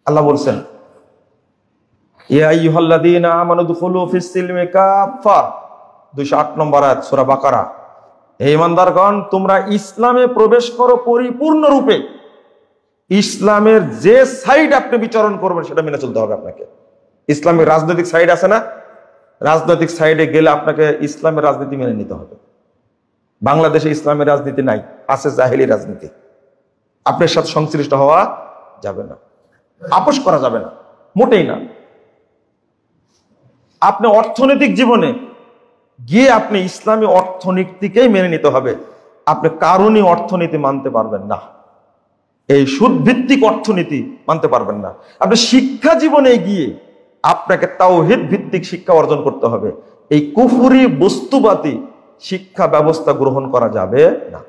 আল্লাহ বলছেন ইয়া আইয়ুহাল্লাযীনা আমানু দুখুলু ফিস সিলমি কাফা, 208 নম্বর আয়াত সূরা বাকারা। হে ঈমানদারগণ, তোমরা ইসলামে প্রবেশ করো পরিপূর্ণরূপে। ইসলামের যে সাইড আপনি বিচরণ করবেন সেটা মেনে চলতে হবে আপনাকে। ইসলামের রাজনৈতিক সাইড আছে না, রাজনৈতিক সাইডে গেলে আপনাকে ইসলামের রাজনীতি মেনে নিতে হবে। বাংলাদেশে ইসলামের রাজনীতি নাই, আছে জাহেলি রাজনীতি। আপনার সাথে সংশ্লিষ্ট হওয়া যাবে না, আপোষ করা যাবে না, মোটেই না। আপনি অর্থনৈতিক জীবনে গিয়ে আপনি ইসলামী অর্থনীতিকেই মেনে নিতে হবে। আপনি কারণই অর্থনীতি মানতে পারবেন না, এই সুদ ভিত্তিক অর্থনীতি মানতে পারবেন না। আপনি শিক্ষা জীবনে গিয়ে আপনাকে তাওহীদ ভিত্তিক শিক্ষা অর্জন করতে হবে। এই কুফরি বস্তুবাদী শিক্ষা ব্যবস্থা গ্রহণ করা যাবে না।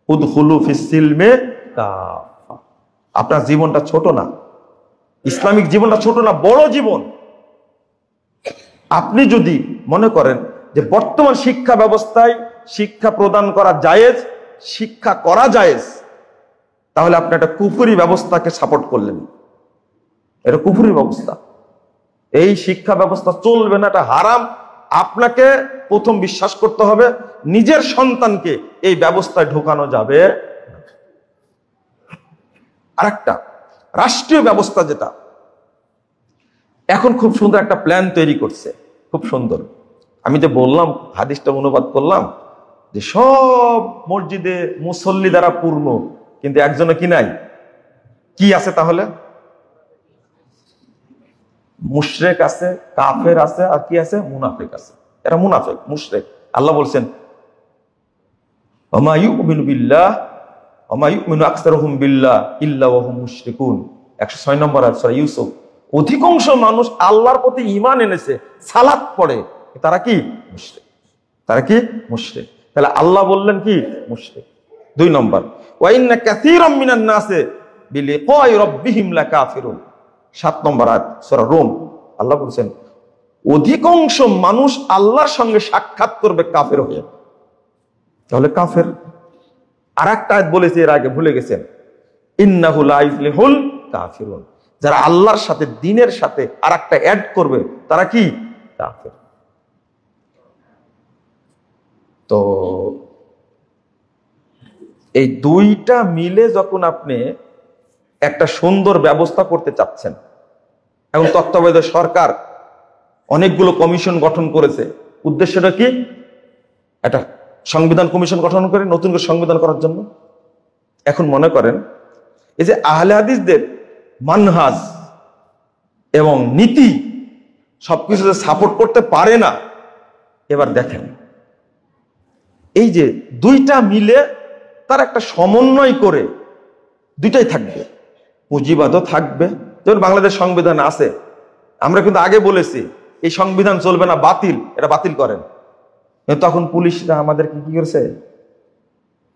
উদখুলু ফিস সিলমে কাফা। আপনার জীবনটা ছোট না, ইসলামিক জীবনটা ছোট না, বড় জীবন। আপনি যদি মনে করেন যে বর্তমান শিক্ষা ব্যবস্থায় শিক্ষা প্রদান করা জায়েজ, শিক্ষা করা জায়েজ, তাহলে আপনি একটা কুফরি ব্যবস্থাকে সাপোর্ট করলেন। এটা কুফরি ব্যবস্থা, এই শিক্ষা ব্যবস্থা চলবে না, এটা হারাম। আপনাকে প্রথম বিশ্বাস করতে হবে নিজের সন্তানকে এই ব্যবস্থায় ঢোকানো যাবে। আরেকটা রাষ্ট্রীয় ব্যবস্থা, যেটা এখন খুব সুন্দর একটা প্ল্যান তৈরি করছে, খুব সুন্দর। আমি যে বললাম, হাদিসটা অনুবাদ করলাম যে সব মসজিদে মুসল্লি দ্বারা পূর্ণ, কিন্তু একজনে কি নাই, কি আছে তাহলে? মুশরিক আছে, কাফের আছে, আর কি আছে? মুনাফিক আছে। এরা মুনাফিক, মুশরিক। আল্লাহ বলছেন ওমা ইউমিনু বিল্লাহ ওমা ইউমিনু আকসারুহুম বিল্লাহ ইল্লা ওয়া হুম মুশরিকুন, 106 নম্বর আয়াত সূরা ইউসুফ। অধিকাংশ মানুষ আল্লাহর প্রতি ঈমান এনেছে, সালাত পড়ে, তারা কি? মুশরিক। তারা কি? মুশরিক। তাহলে আল্লাহ বললেন কি? মুশরিক। 2 নম্বর, ওয়া ইন্না কাসীরাম মিনান নাসি বিলিকাই রাব্বিহিম লাকাফিরুন, 7 নম্বর আয়াত সূরা রুম। আল্লাহ বলছেন অধিকাংশ মানুষ আল্লাহর সঙ্গে সাক্ষাৎ করবে কাফের হয়ে। তাহলে কাফের। আরেকটা আয়াত বলেছে এর আগে, ভুলে গেছেন, ইন্নাহু লা ইফলিহুল কাফিরুন, যারা আল্লাহর সাথে দ্বীনের সাথে আরেকটা অ্যাড করবে তারা কি? কাফের। তো এই দুইটা মিলে যখন আপনি একটা সুন্দর ব্যবস্থা করতে চাচ্ছেন, এবং তত্ত্বাবধায়ক সরকার অনেকগুলো কমিশন গঠন করেছে, উদ্দেশ্যটা কি? একটা সংবিধান কমিশন গঠন করে নতুন করে সংবিধান করার জন্য। এখন মনে করেন এই যে আহলে হাদিসদের মানহাজ এবং নীতি সবকিছু সাপোর্ট করতে পারে না। এবার দেখেন এই যে দুইটা মিলে তার একটা সমন্বয় করে দুইটাই থাকবে, পুঁজিবাদও থাকবে। যেমন বাংলাদেশ সংবিধান আছে, আমরা কিন্তু আগে বলেছি এই সংবিধান চলবে না, বাতিল, এটা বাতিল করেন। তখন পুলিশরা আমাদেরকে কি করেছে?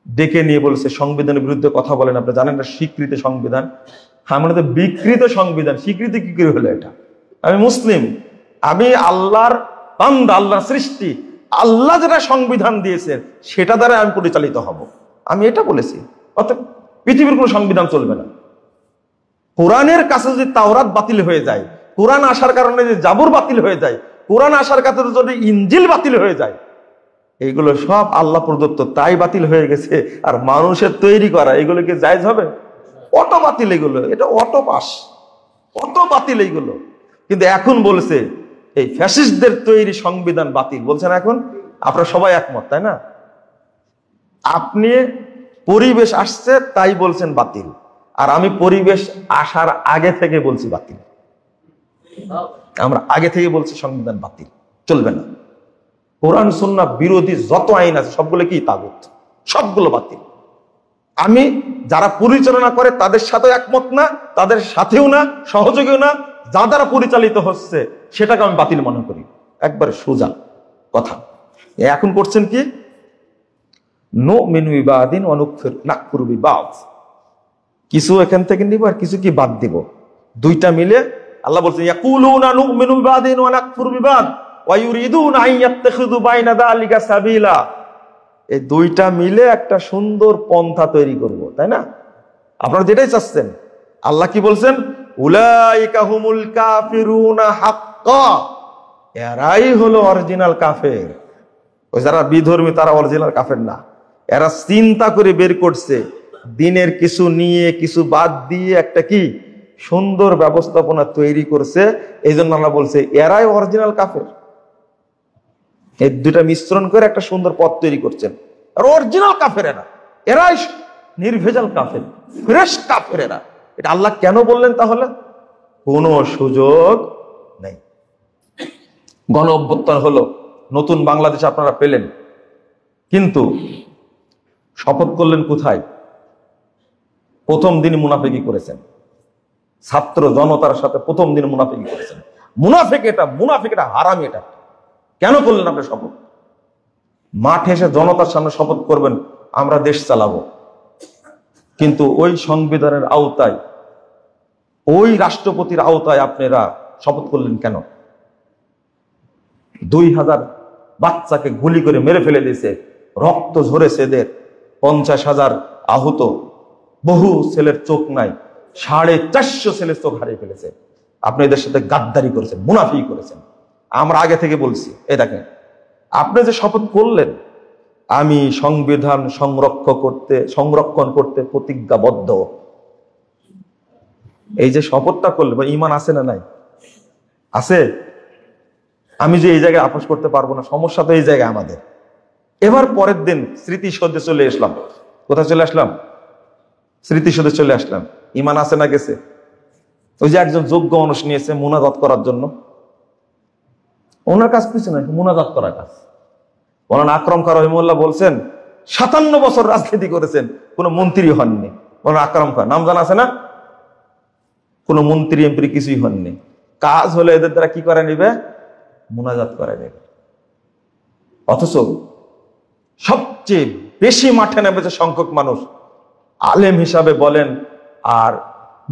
ডেকে নিয়ে বলেছে সংবিধানের বিরুদ্ধে কথা বলেন, আপনি জানেন না স্বীকৃত সংবিধান। আমরা তো বিকৃত সংবিধান, স্বীকৃতি কি করে হলো এটা? আমি মুসলিম, আমি আল্লাহর বান্দা, আল্লাহর সৃষ্টি, আল্লাহ যেটা সংবিধান দিয়েছেন সেটা দ্বারা আমি পরিচালিত হব, আমি এটা বলেছি। অর্থাৎ পৃথিবীর কোনো সংবিধান চলবে না। কোরআনের কাছে যদি তাওরাত বাতিল হয়ে যায়, কোরআন আসার কারণে যে জাবুর বাতিল হয়ে যায়, কোরআন আসার কারণে যদি ইনজিল বাতিল হয়ে যায়, এইগুলো সব আল্লাহ প্রদত্ত, তাই বাতিল হয়ে গেছে। আর মানুষের তৈরি করা এগুলো কি জায়েজ হবে? অটো বাতিল এগুলো, এটা অটো পাস, অটো বাতিল এইগুলো। কিন্তু এখন বলছে এই ফ্যাসিস্টদের তৈরি সংবিধান বাতিল, বলছেন এখন। আপনারা সবাই একমত, তাই না? আপনি পরিবেশ আসছে তাই বলছেন বাতিল, আর আমি পরিবেশ আসার আগে থেকে বলছি বাতিল। আমরা আগে থেকে বলছি সংবিধান বাতিল, চলবে না। কোরআন সুন্নাহ বিরোধী যত আইন আছে সবগুলো কি? তাগুত, সবগুলো বাতিল। আমি যারা পরিচালনা করে তাদের সাথেও একমত না, তাদের সাথেও না, সহযোগীও না। যা দ্বারা পরিচালিত হচ্ছে সেটাকে আমি বাতিল মনে করি, একবারে সোজা কথা। এখন করছেন কি? নুমিনু বিবাদিন ওয়া নাকফুরু বিবাদ, কিছু এখান থেকে নিব আর কিছু কি বাদ দিব, দুইটা মিলে। আল্লাহ বলছেন ইয়াকুলুনা নুমিনু বিবাদিন ওয়া নাকফুরু বিবাদ ওয়া ইউরিদুনা আন ইয়াত্তাখিযু বাইনা যালিকা সাবিলা। এই দুইটা মিলে একটা সুন্দর পন্থা তৈরি করব, তাই না? আপনারা যেটাই চাচ্ছেন। আল্লাহ কি বলছেন? উলাইকা হুমুল কাফিরুনা হাক্কা, এরাই হলো অরিজিনাল কাফের। ওই যারা বিধর্মী তারা অরিজিনাল কাফের না। এরা চিন্তা করে বের করছে, দিনের কিছু নিয়ে কিছু বাদ দিয়ে একটা কি সুন্দর ব্যবস্থাপনা তৈরি করছে। এই জন্য আল্লাহ বলছে এরাই অরিজিনাল কাফের। এই দুটা মিশ্রণ করে একটা সুন্দর পথ তৈরি করছেন। আর অরিজিনাল কাফের এরা, এরাই নির্ভেজাল কাফের, ফ্রেশ কাফের এরা। এটা আল্লাহ কেন বললেন তাহলে? কোনো সুযোগ নেই। গণ অভ্যুত্থান হলো, নতুন বাংলাদেশ আপনারা পেলেন, কিন্তু শপথ করলেন কোথায়? প্রথম দিন মুনাফিকি করেছেন, ছাত্র জনতার সাথে প্রথম দিন মুনাফিকি করেছেন। মুনাফিক এটা হারামি। এটা কেন করলেন আপনি শপথ? মাঠে এসে জনতার সামনে শপথ করবেন আমরা দেশ চালাবো, কিন্তু ওই সংবিধানের আওতায়, ওই রাষ্ট্রপতির আওতায় আপনারা শপথ করলেন কেন? 2000 বাচ্চাকে গুলি করে মেরে ফেলে দিয়েছে, রক্ত ঝরেছে এদের, 50,000 আহত, বহু ছেলের চোখ নাই, 450 ছেলের চোখ হারিয়ে ফেলেছে। আপনি এদের সাথে গাদ্দারি করেছেন, মুনাফিকি করেছেন। আমরা আগে থেকে বলছি, এই দেখেন আপনি যে শপথ করলেন আমি সংবিধান সংরক্ষণ করতে প্রতিজ্ঞাবদ্ধ, এই যে শপথটা করলেন, ঈমান আছে না নাই? আছে। আমি যে এই জায়গায় আপোষ করতে পারবো না, সমস্যা তো এই জায়গায় আমাদের। এবার পরের দিন স্মৃতিসৌধে চলে আসলাম। কোথায় চলে আসলাম? স্মৃতিসৌধে চলে আসলাম। ঈমান আছে না গেছে? ওই যে একজন যোগ্য মানুষ নিয়েছে মুনাজাত করার জন্য, ওনার কাজ কিছু নয়, মুনাজাত করার কাজ। মৌলানা আকরাম খান রহিমাহুল্লাহ বলছেন 57 বছর রাজনীতি করেছেন, কোন মন্ত্রী হননি। মৌলানা আকরাম খান নাম জানা আছে না? কোন মন্ত্রী এমপি কিছুই হননি। কাজ হলে এদের দ্বারা কি করে নিবে? মুনাজাত করে নেবে। অথচ সবচেয়ে বেশি মাঠে নেমেছে সংখ্যক মানুষ, আলেম হিসাবে বলেন আর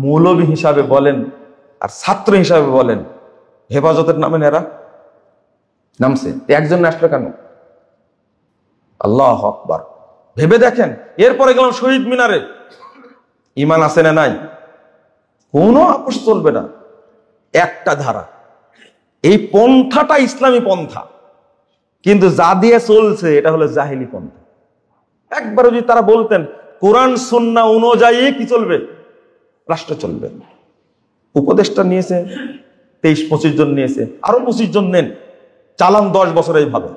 মৌলবী হিসাবে বলেন আর ছাত্র হিসাবে বলেন, হেফাজতের নামে এরা নামছে। একজন আসলো কেন? আল্লাহু আকবার। ভেবে দেখেন, এরপরে গেলাম শহীদ মিনারে, ঈমান আছে না নাই? কোনো আপোষ চলবে না, একটা ধারা। এই পন্থাটা ইসলামী পন্থা, কিন্তু যা দিয়ে চলছে এটা হলো জাহিলি পন্থা। একবার যদি তারা বলতেন কোরআন সুন্নাহ অনুযায়ী কি চলবে, রাষ্ট্র চলবে। উপদেষ্টা নিয়েছে 23-25 জন নিয়েছে, আরো 25 জন নেন, চালান 10 বছর এইভাবে।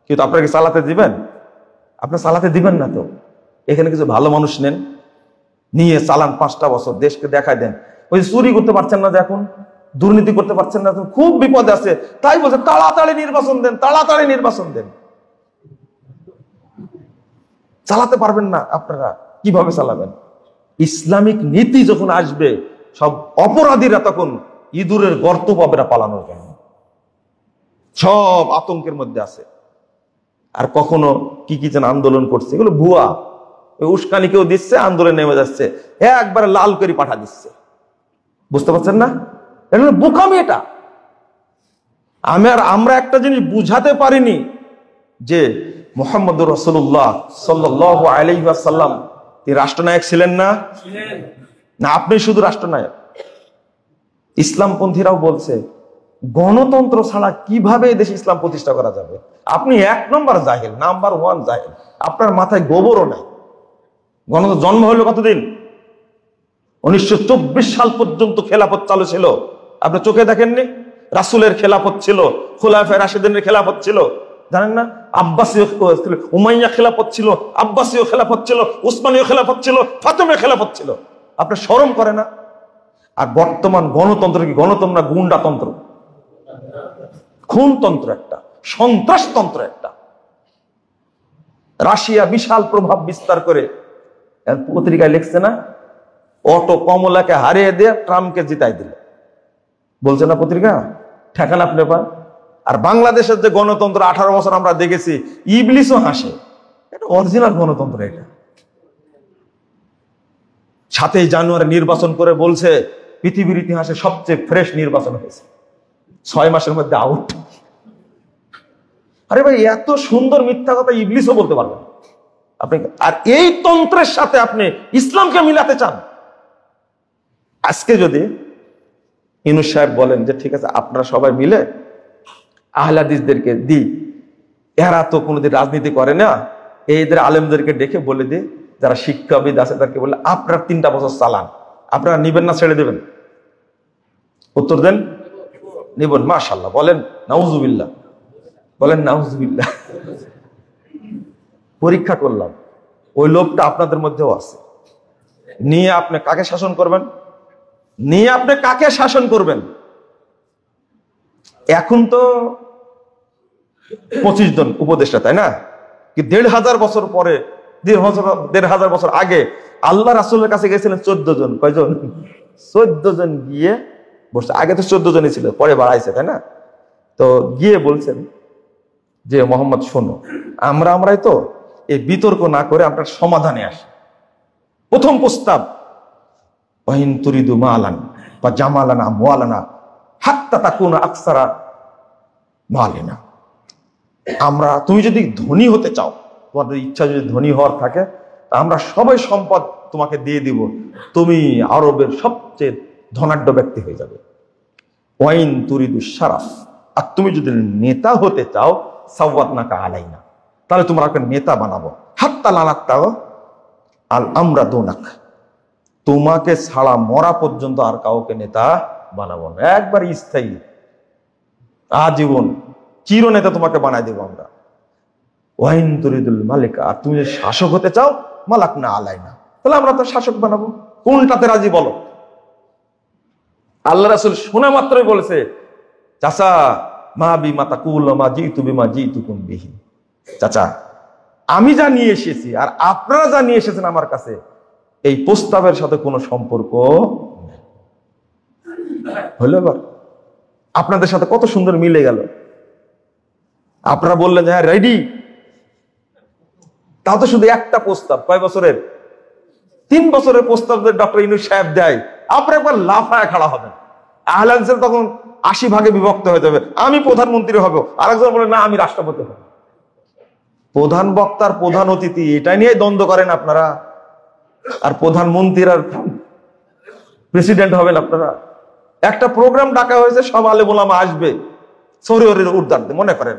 কিন্তু আপনাকে চালাতে দিবেন? আপনার চালাতে দিবেন না তো। এখানে কিছু ভালো মানুষ নেন, নিয়ে চালান 5টা বছর, দেশকে দেখায় দেন। ওই চুরি করতে পারছেন না, এখন দুর্নীতি করতে পারছেন না, খুব বিপদে আছে, তাই বলছে তাড়াতাড়ি নির্বাচন দেন, তাড়াতাড়ি নির্বাচন দেন। চালাতে পারবেন না আপনারা, কিভাবে চালাবেন? ইসলামিক নীতি যখন আসবে, সব অপরাধীরা তখন ইঁদুরের গর্ত পাবে না পালানোর জন্য, সব আতঙ্কের মধ্যে আছে। আর কখনো কি কি যেন আন্দোলন করছে, এগুলো ভুয়া, ওই উস্কানি কেউ দিচ্ছে, আন্দোলন নেমে যাচ্ছে, একবারে লাল করে পাঠা দিচ্ছে। বুঝতে পারছেন না? এটা বোকামি। এটা আমরা একটা জিনিস বুঝাতে পারিনি যে মুহাম্মদুর রাসূলুল্লাহ সাল্লাল্লাহু আলাইহি ওয়াসাল্লাম তিনি রাষ্ট্রনায়ক ছিলেন না? না আপনি শুধু রাষ্ট্রনায়ক? ইসলামপন্থীরাও বলছে গণতন্ত্র ছাড়া কিভাবে দেশে ইসলাম প্রতিষ্ঠা করা যাবে? আপনি 1 নম্বর জাহেল, নাম্বার 1 জাহেল, আপনার মাথায় গোবরও নাই। গণতন্ত্র জন্ম হলো কতদিন? 1924 সাল পর্যন্ত খেলাফত চালু ছিল, আপনি চোখে দেখেননি? রাসূলের খেলাফত ছিল, খুলাফায়ে রাশিদিনের খেলাফত ছিল, জানেন না? আব্বাসীয় ছিল, উমাইয়া খেলাফত ছিল, আব্বাসীয় খেলাফত ছিল, উসমানীয় খেলাফত ছিল, ফাতেমীয় খেলাফত ছিল। আপনার শরম করে না? আর বর্তমান গণতন্ত্র কি? গণতন্ত্র না গুন্ডাতন্ত্র, খুনতন্ত্র একটা, সন্ত্রাসতন্ত্র একটা। রাশিয়া বিশাল প্রভাব বিস্তার করে পত্রিকায় লিখছে না, অটো কমলাকে হারিয়ে দিয়ে ট্রাম্পকে জিতাই দিল, বলছে না পত্রিকা? ঠেকান আপনি পান। আর বাংলাদেশের যে গণতন্ত্র 18 বছর আমরা দেখেছি, ইবলিসও হাসে, এটা অরিজিনাল গণতন্ত্র। এটা 7ই জানুয়ারি নির্বাচন করে বলছে পৃথিবীর ইতিহাসে সবচেয়ে ফ্রেশ নির্বাচন হয়েছে, 6 মাসের মধ্যে আউট। আরে ভাই, এত সুন্দর মিথ্যা কথা ইবলিসও বলতে পারবেন আপনি। আর এই তন্ত্রের সাথে আপনি ইসলামকে মিলাতে চান। আজকে যদি ইউনূস সাহেব বলেন যে ঠিক আছে, আপনারা সবাই মিলে আহলে হাদিসদেরকে দিই, এরা তো কোনোদিন রাজনীতি করে না, এইদের আলেমদেরকে ডেকে বলে দিই, যারা শিক্ষাবিদ আছে তাদেরকে বলে আপনারা 3টা বছর চালান, আপনারা নিবেন না ছেড়ে দেবেন? উত্তর দেন, নিবেন। মাশাআল্লাহ, বলেন নাউজুবিল্লাহ, বলেন নাউজুবিল্লাহ। পরীক্ষা করলাম, ওই লোকটা আপনাদের মধ্যেও আছে। নিয়ে আপনি কাকে শাসন করবেন? নিয়ে আপনি কাকে শাসন করবেন? এখন তো 25 জন উপদেষ্টা, তাই না? কি 1500 বছর পরে, 1500 বছর আগে আল্লাহ রাসূলের কাছে গেছিলেন 14 জন। কয়জন? 14 জন গিয়ে বসে। আগে তো 14 জনই ছিল, পরে বাড়াইছে, তাই না? তো গিয়ে বলছেন যে মোহাম্মদ শোনো, আমরাই তো এই বিতর্ক না করে আমরা সমাধানে আসি। প্রথম প্রস্তাব, ওয়াইন তুরিদু মালান বা জামালানা মুআলানা হাত্তা তাকুনা আকসারা মালিনা। তুমি যদি ধনী হতে চাও, তোমাদের ইচ্ছা যদি ধনী হওয়ার থাকে, আমরা সবাই সম্পদ তোমাকে দিয়ে দিব, তুমি আরবের সবচেয়ে ধনাঢ্য ব্যক্তি হয়ে যাবে। ওয়াইন তুরিদু শারাফ, আর তুমি যদি নেতা হতে চাও, সাওয়াতনাকা আলাইনা, তাহলে তোমরা একটা নেতা বানাবো। হাত্তা লানাত্তাও আল আমরা দোনাক, তোমাকে ছাড়া মরা পর্যন্ত আর কাউকে নেতা বানাবো না, একবার স্থায়ী আজীবন চিরনেতা তোমাকে বানাই দেবো আমরা। ওয়াইন তুরিদুল মালিকা, আর তুমি যদি শাসক হতে চাও, মালাক না আলাইনা, তাহলে আমরা তো শাসক বানাবো। কোনটাতে রাজি বলো? আল্লাহ রাসূল শোনা মাত্রই বলেছে, চাচা মা বিমা তাকুল মা জিতু বিমা জিতুকুম বিহি, চাচা আমি যা নিয়ে এসেছি আর আপনারা যা নিয়ে এসেছেন আমার কাছে, এই প্রস্তাবের সাথে কোনো সম্পর্ক নেই। হলো এবার আপনাদের সাথে কত সুন্দর মিলে গেল। আপনারা বললেন যে হ্যাঁ রেডি, তাও তো শুধু একটা প্রস্তাব। কয় বছরের? 3 বছরের প্রস্তাব ডক্টর ইউনূস সাহেব দেয়, আপনারা একবার লাফায় খাড়া হবেন। আহলে হাদিসের তখন 80 ভাগে বিভক্ত হয়ে যাবে। আমি প্রধানমন্ত্রী হব, আরেকজন বলে না আমি রাষ্ট্রপতি হব। প্রধান বক্তার প্রধান অতিথি, এটা নিয়ে দ্বন্দ্ব করেন আপনারা। আর প্রধানমন্ত্রীর আর প্রেসিডেন্ট হবেন আপনারা। একটা প্রোগ্রাম ডাকা হয়েছে, সব আলেম ওলামা আসবে, শরীয়তের উর্ধ্বে মনে করেন।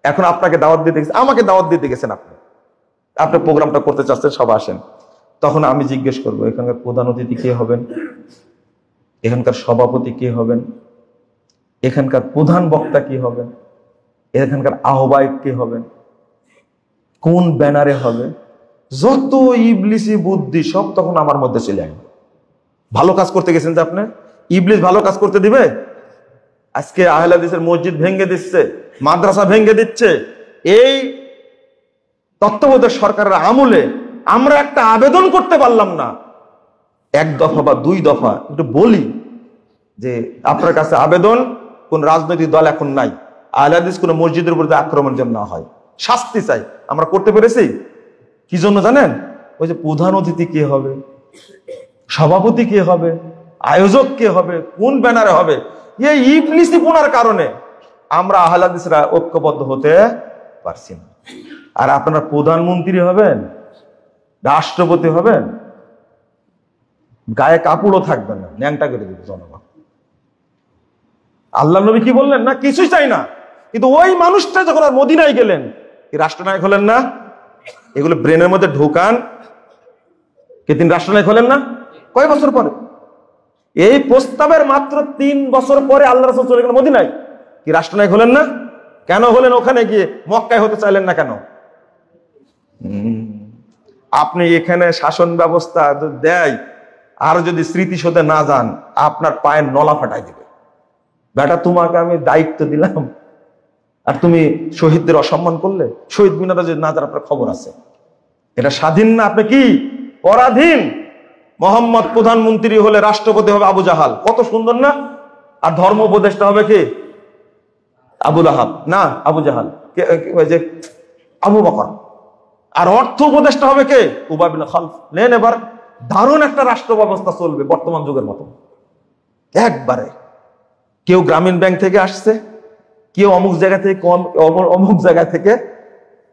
এখন আপনাকে দাওয়াত দিতে গেছেন, আমাকে দাওয়াত দিতে গেছেন, আপনি প্রোগ্রামটা করতে চাচ্ছেন, সব আসেন। তখন আমি জিজ্ঞেস করবো এখানকার প্রধান অতিথি কে হবেন, এখানকার সভাপতি কে হবেন, এখানকার প্রধান বক্তা কি হবেন, এখানকার আহ্বায়ক কে হবেন, কোন ব্যানারে হবে, যত ইবলিসি বুদ্ধি সব তখন আমার মধ্যে চলে আসবে। ভালো কাজ করতে গেছেন যে আপনি, ইবলিস ভালো কাজ করতে দিবে? আজকে আহলে হাদিসের মসজিদ ভেঙে দিচ্ছে, মাদ্রাসা ভেঙে দিচ্ছে। এই তত্ত্বাবধায়ক সরকারের আমলে আমরা একটা আবেদন করতে পারলাম না, 1 দফা বা 2 দফা একটু বলি যে আপনার কাছে আবেদন, কোন রাজনৈতিক দল এখন নাই, আহলে হাদিস কোন মসজিদের উপর আক্রমণ যেন না হয়, শাস্তি চাই। আমরা করতে পেরেছি? কি জন্য জানেন? ওই যে প্রধান অতিথি কে হবে, সভাপতি কে হবে, আয়োজক কে হবে, কোন ব্যানারে হবে, এই ইবলিসি পোনার কারণে আমরা আহলে হাদিসরা ঐক্যবদ্ধ হতে পারছি না। আর আপনারা প্রধানমন্ত্রী হবেন, রাষ্ট্রপতি হবেন, গায়ে কাপড়ও থাকবেন না, ন্যাংটা করে দিবে জনগণ। আল্লাহ নবী কি বললেন? না কিছুই চাই না। কিন্তু ওই মানুষটা যখন আর মদিনায় গেলেন, কি রাষ্ট্রনায়ক হলেন না? এগুলো ব্রেনের মধ্যে ঢোকান। কে তিনি রাষ্ট্রনায়ক হলেন না? কয় বছর পরে? এই প্রস্তাবের মাত্র 3 বছর পরে আল্লাহ রাসূল চলে গেলেন মদিনায়। কি রাষ্ট্রনায়ক হলেন না? কেন হলেন? ওখানে গিয়ে মক্কায় হতে চাইলেন না কেন? আপনি এখানে শাসন ব্যবস্থা দেয়, আর যদি স্মৃতিশোধে না যান, আপনার পায়ের নলা ফাটাই দিবে। বেটা তোমাকে আমি দায়িত্ব দিলাম, আর তুমি শহীদদের অসম্মান করলে। শহীদ মিনারে যদি না যান, আপনার খবর আছে। এটা স্বাধীন না, আপনি কি পরাধীন। মোহাম্মদ প্রধানমন্ত্রী হলে রাষ্ট্রপতি হবে আবু জাহাল, কত সুন্দর না? আর ধর্ম উপদেষ্টা হবে কে? আবু লাহাব না, আবু জাহাল, যে আবু বকর। আর অর্থ উপদেষ্টা হবে কে? উবাই বিন খালফ। নেন এবার দারুণ একটা রাষ্ট্র ব্যবস্থা চলবে বর্তমান যুগের মতো। একবারে কেউ গ্রামীণ ব্যাংক থেকে আসছে, কেউ অমুক জায়গা থেকে, অমুক জায়গা থেকে।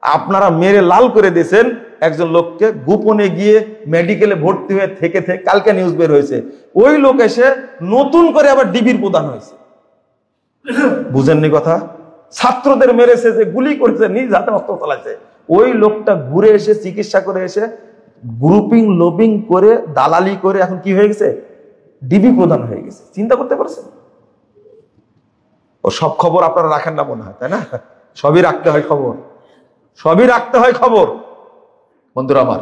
আপনারা মেরে লাল করে দিয়েছেন, একজন লোককে গোপনে গিয়ে মেডিকেলে ভর্তি হয়ে থেকে কালকে নিউজ বের হয়েছে, ওই লোক এসে নতুন করে আবার ডিবির প্রধান হয়েছে। বুঝেননি কথা? ছাত্রদের মেরেছে, যে গুলি করেছে, নিজ হাতে অস্ত্র চালাচ্ছে, ওই লোকটা ঘুরে এসে চিকিৎসা করে এসে গ্রুপিং লোবিং করে দালালি করে এখন কি হয়ে গেছে? ডিবি প্রধান হয়ে গেছে। চিন্তা করতে পারছেন? ও সব খবর আপনারা রাখেন না মনে হয়, তাই না? সবই রাখতে হয় খবর, সবই রাখতে হয় খবর। বন্ধুরা আমার,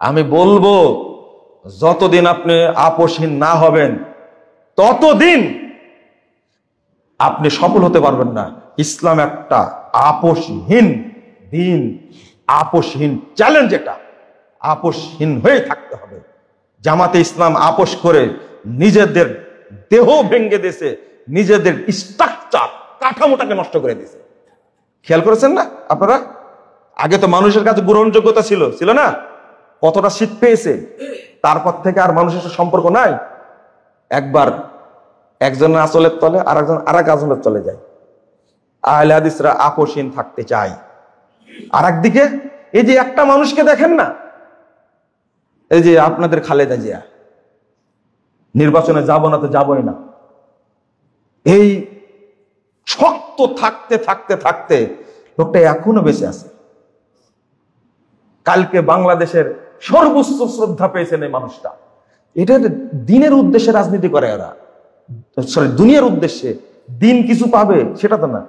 আমি বলবো যতদিন আপনি আপোষহীন না হবেন ততদিন আপনি সফল হতে পারবেন না। ইসলাম একটা আপোষহীন দিন, আপোষহীন চ্যালেঞ্জ। এটা আপোষহীন হয়ে থাকতে হবে। জামাতে ইসলাম আপোষ করে নিজেদের দেহ ভেঙে দিয়েছে, নিজেদের স্ট্রাকচার কাঠামোটাকে নষ্ট করে দিয়েছে। খেয়াল করেছেন না আপনারা? আগে তো মানুষের কাছে গ্রহণযোগ্যতা ছিল না? কতটা শীত পেয়েছে, তারপর থেকে আর মানুষের সাথে সম্পর্ক নাই। একবার একজনের আঁচলের তলে আর একজন আর এক আঁচলের তলে যায়। আহলে হাদিসরা আপোষহীন থাকতে চায়। আর একদিকে এই যে একটা মানুষকে দেখেন না, এই যে আপনাদের খালেদা জিয়া, নির্বাচনে যাব না তো যাবই না, এই শক্ত থাকতে থাকতে থাকতে লোকটা এখনো বেঁচে আছে। কালকে বাংলাদেশের সর্বোচ্চ শ্রদ্ধা পেয়েছেন এই মানুষটা। এটা দিনের উদ্দেশ্যে রাজনীতি করে এরা, সরি দুনিয়ার উদ্দেশ্যে। দিন কিছু পাবে সেটা তো না।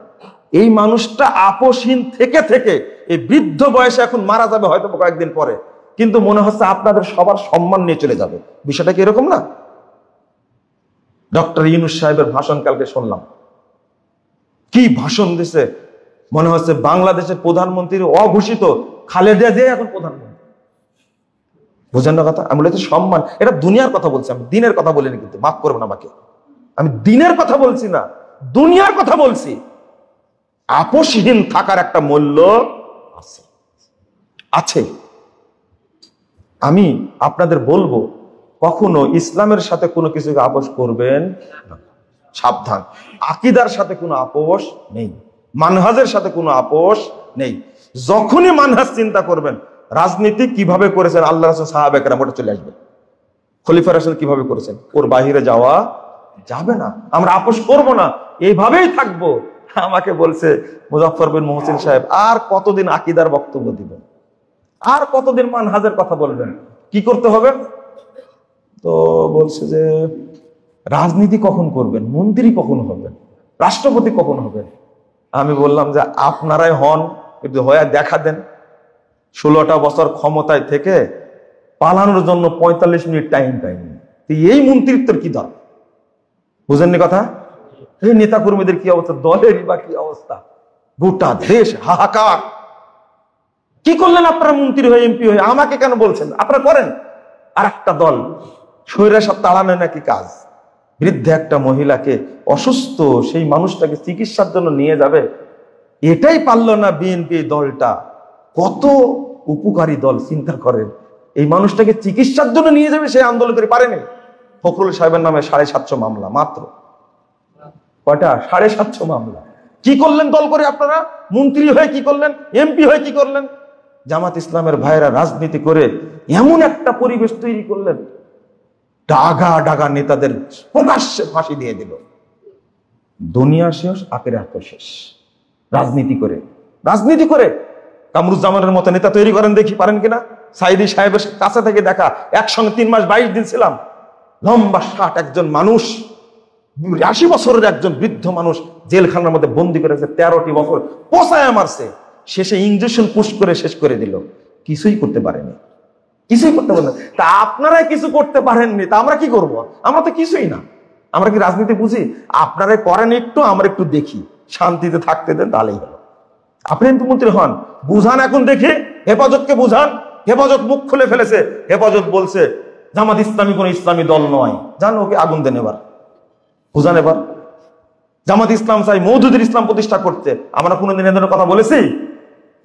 এই মানুষটা আপোষহীন থেকে থেকে এই বৃদ্ধ বয়সে এখন মারা যাবে হয়তো কয়েকদিন পরে, কিন্তু মনে হচ্ছে আপনাদের সবার সম্মান নিয়ে চলে যাবে। বিষয়টা কি এরকম না? ডক্টর ইউনূস সাহেবের ভাষণ কালকে শুনলাম, কি ভাষণ দিছে। মনে হচ্ছে বাংলাদেশের প্রধানমন্ত্রীর অঘোষিত খালেদা জিয়া এখন প্রধানমন্ত্রী। বুঝেন না কথা? আমি বলেছি সম্মান, এটা দুনিয়ার কথা বলছি, আমি দিনের কথা বলিনি, কিন্তু মাফ করবেন আমাকে, আমি দিনের কথা বলছি না, দুনিয়ার কথা বলছি। আপোষহীন থাকার একটা মূল্য আছে আছে। আমি আপনাদের বলবো, কখনো ইসলামের সাথে কোনো কিছুকে আপোষ করবেন না। সাবধান। আকীদার সাথে কোনো আপোষ নেই, মানহাজের সাথে কোনো আপোষ নেই। যখনই মানহাজ চিন্তা করবেন, রাজনীতি কিভাবে করেছেন আল্লাহ রাসূল সাহাবা কেরাম, ওটা চলে আসবে। খলিফা রাসূল কিভাবে করেছেন, ওর বাহিরে যাওয়া যাবে না। আমরা আপোষ করব না, এইভাবেই থাকবো। আমাকে বলছে মুজাফফর বিন মুহসিন সাহেব, আর কতদিন আকীদার বক্তব্য দিবেন, আর কতদিন মানহাজের কথা বলবেন, কি করতে হবে? তো বলছে যে রাজনীতি কখন করবেন, মন্ত্রী কখন হবেন, রাষ্ট্রপতি কখন হবেন? আমি বললাম যে আপনারাই হন, কিন্তু হয়ে দেখা দেন। 16টা বছর ক্ষমতায় থেকে পালানোর জন্য 45 মিনিট টাইম পাইনি, এই মন্ত্রিত্বের কি দরকার? বুঝেননি কথা? এই নেতা কর্মীদের কি অবস্থা, দলেরই বা কি অবস্থা, গোটা দেশ হাহাকার। কি করলেন আপনারা মন্ত্রী হয়ে, এমপি হয়ে? আমাকে কেন বলছেন? আপনারা করেন। আর একটা দল স্বৈরাচার তাড়ানো নাকি কাজ। বৃদ্ধ একটা মহিলাকে, অসুস্থ সেই মানুষটাকে চিকিৎসার জন্য নিয়ে যাবে, এটাই পারলো না বিএনপি দলটা। কত উপকারী দল, চিন্তা করেন। এই মানুষটাকে চিকিৎসার জন্য নিয়ে যাবে, সে আন্দোলন করে পারেনি। ফখরুল সাহেবের নামে 750 মামলা, মাত্র কয়টা? 750 মামলা। কি করলেন দল করে আপনারা? মন্ত্রী হয়ে কি করলেন, এমপি হয়ে কি করলেন? জামাত ইসলামের ভাইরা রাজনীতি করে এমন একটা পরিবেশ তৈরি করলেন, ডাগা ডাগা নেতাদের প্রকাশ্যে ফাঁসি দিয়ে দিল। দুনিয়া শেষ, আখিরাত শেষ। রাজনীতি করে কামরুজ্জামানের মতো নেতা তৈরি করেন, দেখি পারেন কিনা। সাইদি সাহেবের কাছে থেকে দেখা, একসঙ্গে 3 মাস 22 দিন ছিলাম। লম্বা 60 একজন মানুষ, 80 বছরের একজন বৃদ্ধ মানুষ জেলখানার মধ্যে বন্দি করেছে, 13টি বছর পোষায় মারছে। শেষে ইঞ্জেকশন পুশ করে শেষ করে দিল। কিছুই করতে পারেনি, কিছুই করতে পারেন। তা আপনারাই কিছু করতে পারেননি, তা আমরা কি করব? আমরা তো কিছুই না। আমরা কি রাজনীতি বুঝি? আপনারাই করেন একটু, আমরা একটু দেখি, শান্তিতে থাকতে দেন, তাহলেই হলো। আপনি এমপি মন্ত্রী হন, বুঝান, এখন দেখি হেফাজতকে বুঝান। হেফাজত মুখ খুলে ফেলেছে, হেফাজত বলছে জামাত ইসলামী কোন ইসলামী দল নয়। জান, ওকে আগুন দেন, এবার বুঝান। এবার জামাত ইসলাম চাই মওদুদের ইসলাম প্রতিষ্ঠা করতে, আমরা কোনোদিন এদের কথা বলেছি?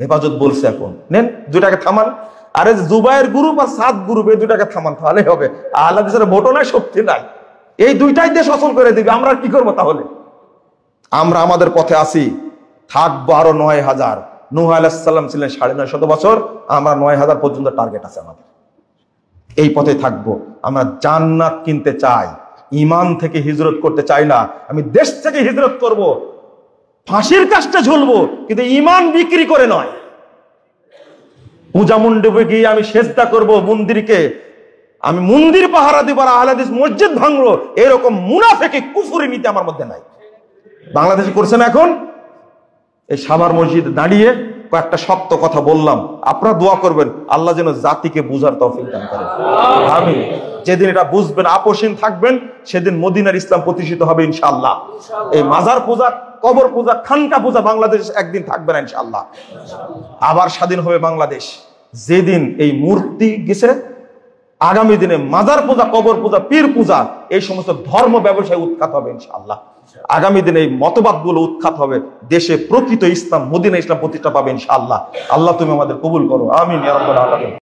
হেফাজত বলছে এখন নেন, 2টাকে থামান। আরে জুবাইর গ্রুপ আর সাদ গ্রুপ, এই 2টাকে থামান, তাহলে হবে। আল্লাহ দেশের ভোটও নাই, শক্তি নাই, এই 2টাই দেশ অচল করে দিবে। আমরা কি করবো তাহলে? আমরা আমাদের পথে আসি, থাকবো আরো 9000। নূহ আলাইহিস সালাম ছিলেন 950 বছর, আমরা 9000 পর্যন্ত টার্গেট আছে আমাদের। এই পথে থাকবো। আমরা জান্নাত কিনতে চাই, ঈমান থেকে হিজরত করতে চাই না। আমি দেশ থেকে হিজরত করব, ফাঁসির কাজটা ঝুলবো, কিন্তু ঈমান বিক্রি করে নয়। পূজা মণ্ডপে গিয়ে আমি সেজদা করব মন্দিরকে, আমি মন্দির পাহারা দিব আর আহলে হাদিস মসজিদ ভাঙবো, এরকম মুনাফিকি কুফরি নীতি আমার মধ্যে নাই। বাংলাদেশে করছেন এখন। এই সাভার মসজিদে দাঁড়িয়ে কয়েকটা শক্ত কথা বললাম, আপনারা দোয়া করবেন আল্লাহ যেন জাতিকে বুঝার তৌফিক দান করেন। আমিন। যেদিন এটা বুঝবেন, আপোষহীন থাকবেন, সেদিন মদিনার ইসলাম প্রতিষ্ঠিত হবে ইনশাআল্লাহ। এই মাজার পূজা, কবর পূজা, খানকা পূজা বাংলাদেশ একদিন থাকবে না ইনশাআল্লাহ। আবার স্বাধীন হবে বাংলাদেশ। যেদিন এই মূর্তি গেছে, আগামী দিনে মাজার পূজা, কবর পূজা, পীর পূজা, এই সমস্ত ধর্ম ব্যবসায় উৎখাত হবে ইনশাআল্লাহ। আগামী দিনে এই মতবাদগুলো উৎখাত হবে, দেশে প্রকৃত ইসলাম, মদিনা ইসলাম প্রতিষ্ঠা পাবে ইনশাআল্লাহ। আল্লাহ তুমি আমাদের কবুল করো, আমিন ইয়া রাব্বাল আলামিন।